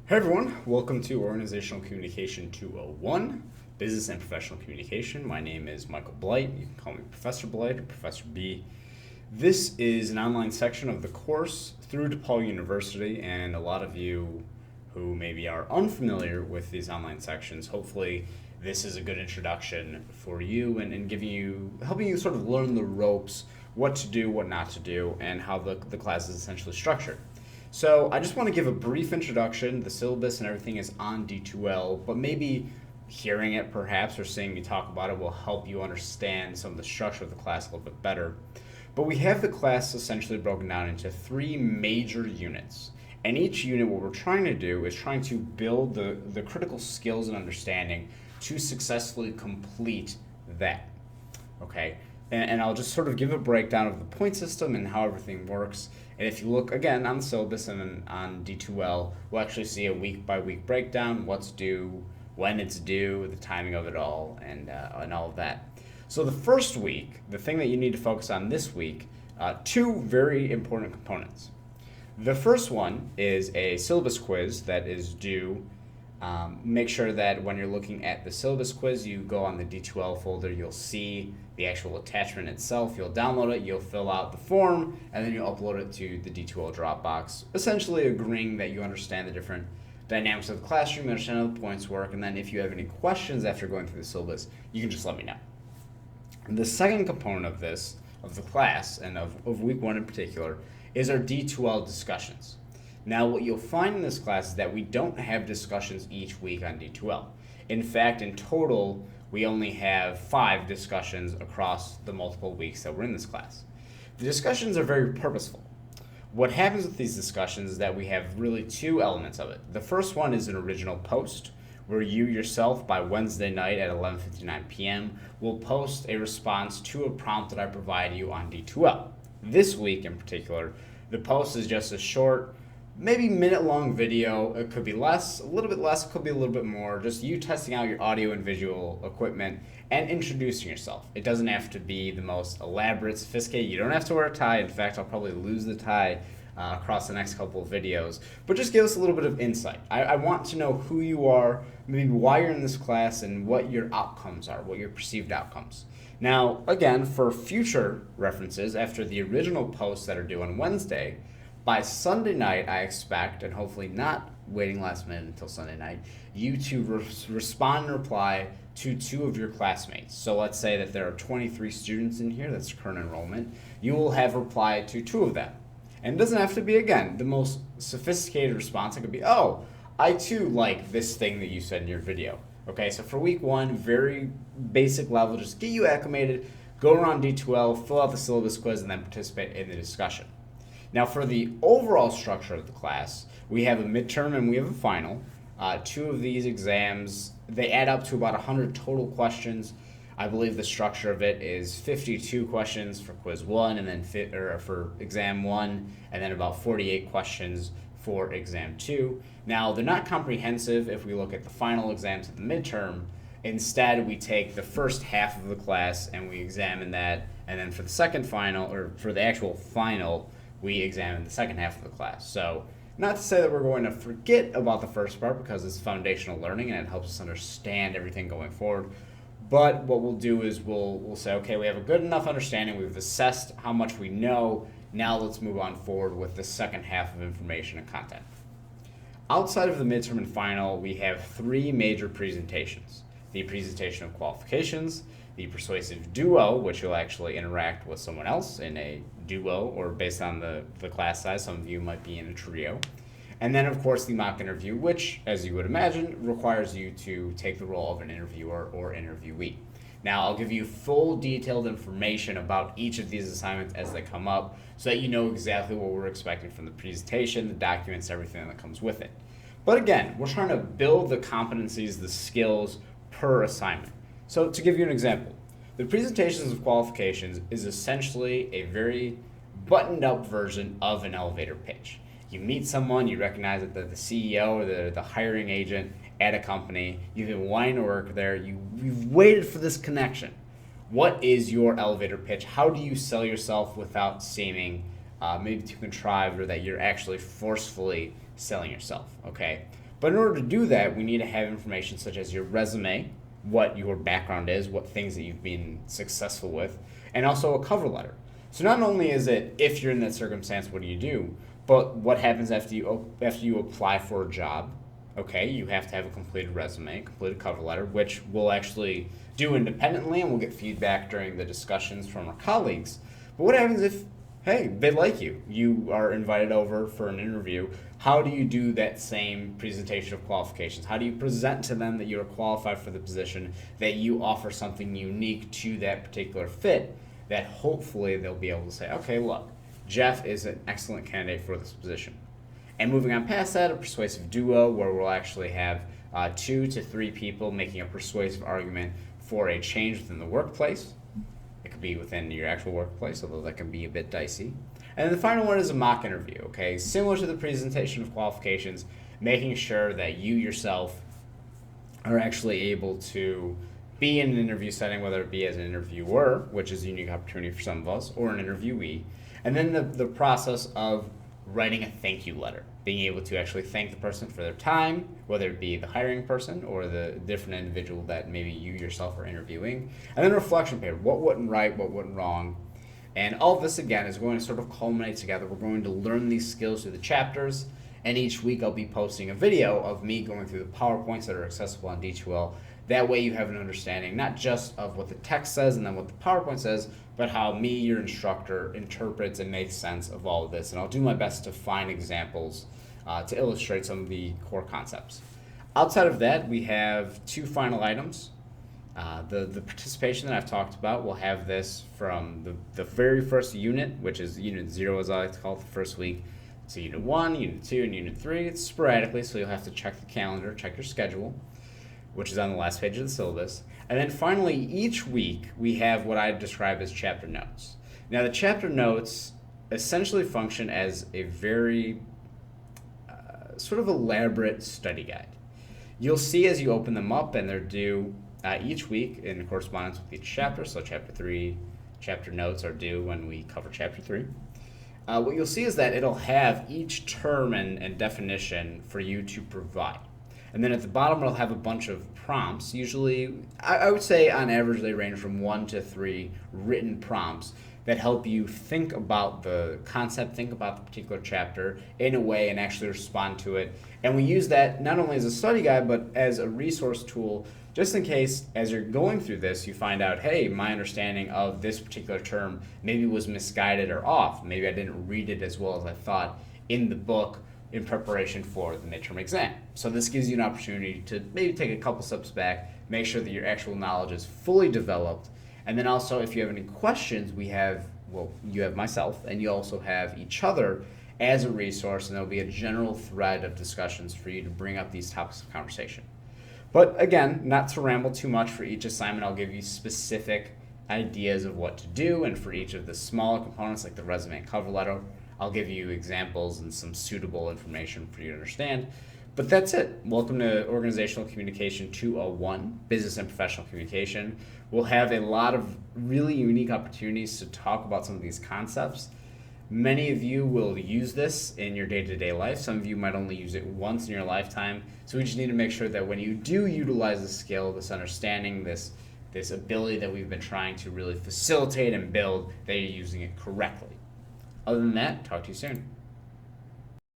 Hey everyone, welcome to Organizational Communication 201, Business and Professional Communication. My name is Michael Blight. You can call me Professor Blight or Professor B. This is an online section of the course through DePaul University, and a lot of you who maybe are unfamiliar with these online sections, hopefully this is a good introduction for you and helping you sort of learn the ropes, what to do, what not to do, and how the class is essentially structured. So I just want to give a brief introduction. The syllabus and everything is on D2L, but maybe hearing it perhaps or seeing me talk about it will help you understand some of the structure of the class a little bit better. But we have the class essentially broken down into three major units. And each unit, what we're trying to do is trying to build the critical skills and understanding to successfully complete that. Okay? And I'll just sort of give a breakdown of the point system and how everything works. And if you look again on the syllabus and on D2L, we'll actually see a week by week breakdown, what's due, when it's due, the timing of it all, and all of that. So the first week, the thing that you need to focus on this week, two very important components. The first one is a syllabus quiz that is due. Make sure that when you're looking at the syllabus quiz, you go on the D2L folder, you'll see the actual attachment itself, you'll download it, you'll fill out the form, and then you'll upload it to the D2L Dropbox, essentially agreeing that you understand the different dynamics of the classroom, you understand how the points work, and then if you have any questions after going through the syllabus, you can just let me know. And the second component of this, of the class, and of week one in particular, is our D2L discussions. Now, what you'll find in this class is that we don't have discussions each week on D2L. In fact, in total, we only have 5 discussions across the multiple weeks that we're in this class. The discussions are very purposeful. What happens with these discussions is that we have really 2 elements of it. The first one is an original post, where you yourself, by Wednesday night at 11:59 p.m., will post a response to a prompt that I provide you on D2L. This week in particular, the post is just a short, maybe minute-long video. It could be less, a little bit less, it could be a little bit more. Just you testing out your audio and visual equipment and introducing yourself. It doesn't have to be the most elaborate, sophisticated. You don't have to wear a tie. In fact, I'll probably lose the tie across the next couple of videos. But just give us a little bit of insight. I want to know who you are, maybe why you're in this class, and what your outcomes are, what your perceived outcomes. Now, again, for future references, after the original posts that are due on Wednesday, by Sunday night, I expect, and hopefully not waiting last minute until Sunday night, you to respond and reply to 2 of your classmates. So let's say that there are 23 students in here, that's current enrollment. You will have replied to 2 of them. And it doesn't have to be, again, the most sophisticated response. It could be, oh, I too like this thing that you said in your video. Okay, so for week 1, very basic level, just get you acclimated, go around D2L, fill out the syllabus quiz, and then participate in the discussion. Now, for the overall structure of the class, we have a midterm and we have a final. 2 of these exams, they add up to about 100 total questions. I believe the structure of it is 52 questions for quiz 1, and then for exam 1, and then about 48 questions for exam 2. Now, they're not comprehensive if we look at the final exams of the midterm. Instead, we take the first half of the class and we examine that, and then for the second final, or for the actual final, we examine the second half of the class. So, not to say that we're going to forget about the first part because it's foundational learning and it helps us understand everything going forward. But what we'll do is we'll say, okay, we have a good enough understanding, we've assessed how much we know, now let's move on forward with the second half of information and content. Outside of the midterm and final, we have 3 major presentations. The presentation of qualifications, the persuasive duo, which you'll actually interact with someone else in a duo, or based on the class size, some of you might be in a trio. And then, of course, the mock interview, which, as you would imagine, requires you to take the role of an interviewer or interviewee. Now, I'll give you full detailed information about each of these assignments as they come up so that you know exactly what we're expecting from the presentation, the documents, everything that comes with it. But again, we're trying to build the competencies, the skills per assignment. So to give you an example, the presentations of qualifications is essentially a very buttoned up version of an elevator pitch. You meet someone, you recognize that they're the CEO or the hiring agent at a company, you've been wanting to work there, you've waited for this connection. What is your elevator pitch? How do you sell yourself without seeming maybe too contrived or that you're actually forcefully selling yourself, okay? But in order to do that, we need to have information such as your resume, what your background is, what things that you've been successful with, and also a cover letter. So not only is it if you're in that circumstance, what do you do, but what happens after you apply for a job? Okay, you have to have a completed resume, completed cover letter, which we'll actually do independently, and we'll get feedback during the discussions from our colleagues. But what happens if, hey, they like you? You are invited over for an interview. How do you do that same presentation of qualifications? How do you present to them that you are qualified for the position, that you offer something unique to that particular fit, that hopefully they'll be able to say, okay, look, Jeff is an excellent candidate for this position. And moving on past that, a persuasive duo where we'll actually have 2 to 3 people making a persuasive argument for a change within the workplace. It could be within your actual workplace, although that can be a bit dicey. And then the final one is a mock interview, okay? Similar to the presentation of qualifications, making sure that you yourself are actually able to be in an interview setting, whether it be as an interviewer, which is a unique opportunity for some of us, or an interviewee. And then the process of writing a thank you letter, being able to actually thank the person for their time, whether it be the hiring person or the different individual that maybe you yourself are interviewing. And then a reflection period, what went right, what went wrong. And all of this, again, is going to sort of culminate together. We're going to learn these skills through the chapters, and each week I'll be posting a video of me going through the PowerPoints that are accessible on D2L. That way you have an understanding not just of what the text says and then what the PowerPoint says, but how me, your instructor, interprets and makes sense of all of this. And I'll do my best to find examples to illustrate some of the core concepts. Outside of that, we have 2 final items. The participation that I've talked about, we'll have this from the very first unit, which is Unit 0 as I like to call it, the first week. So Unit 1, Unit 2, and Unit 3. It's sporadically, so you'll have to check the calendar, check your schedule, which is on the last page of the syllabus. And then finally, each week, we have what I describe as chapter notes. Now, the chapter notes essentially function as a very sort of elaborate study guide. You'll see as you open them up, and they're due each week in correspondence with each chapter. So chapter 3, chapter notes are due when we cover chapter 3. What you'll see is that it'll have each term and definition for you to provide. And then at the bottom, it'll have a bunch of prompts. Usually, I would say on average, they range from 1 to 3 written prompts that help you think about the concept, think about the particular chapter in a way and actually respond to it. And we use that not only as a study guide, but as a resource tool, just in case as you're going through this, you find out, hey, my understanding of this particular term maybe was misguided or off. Maybe I didn't read it as well as I thought in the book in preparation for the midterm exam. So this gives you an opportunity to maybe take a couple steps back, make sure that your actual knowledge is fully developed. And then also, if you have any questions, you have myself, and you also have each other as a resource, and there'll be a general thread of discussions for you to bring up these topics of conversation. But again, not to ramble too much, for each assignment, I'll give you specific ideas of what to do, and for each of the smaller components, like the resume and cover letter, I'll give you examples and some suitable information for you to understand. But that's it. Welcome to Organizational Communication 201, Business and Professional Communication. We'll have a lot of really unique opportunities to talk about some of these concepts. Many of you will use this in your day-to-day life. Some of you might only use it once in your lifetime. So we just need to make sure that when you do utilize this skill, this understanding, this ability that we've been trying to really facilitate and build, that you're using it correctly. Other than that, talk to you soon.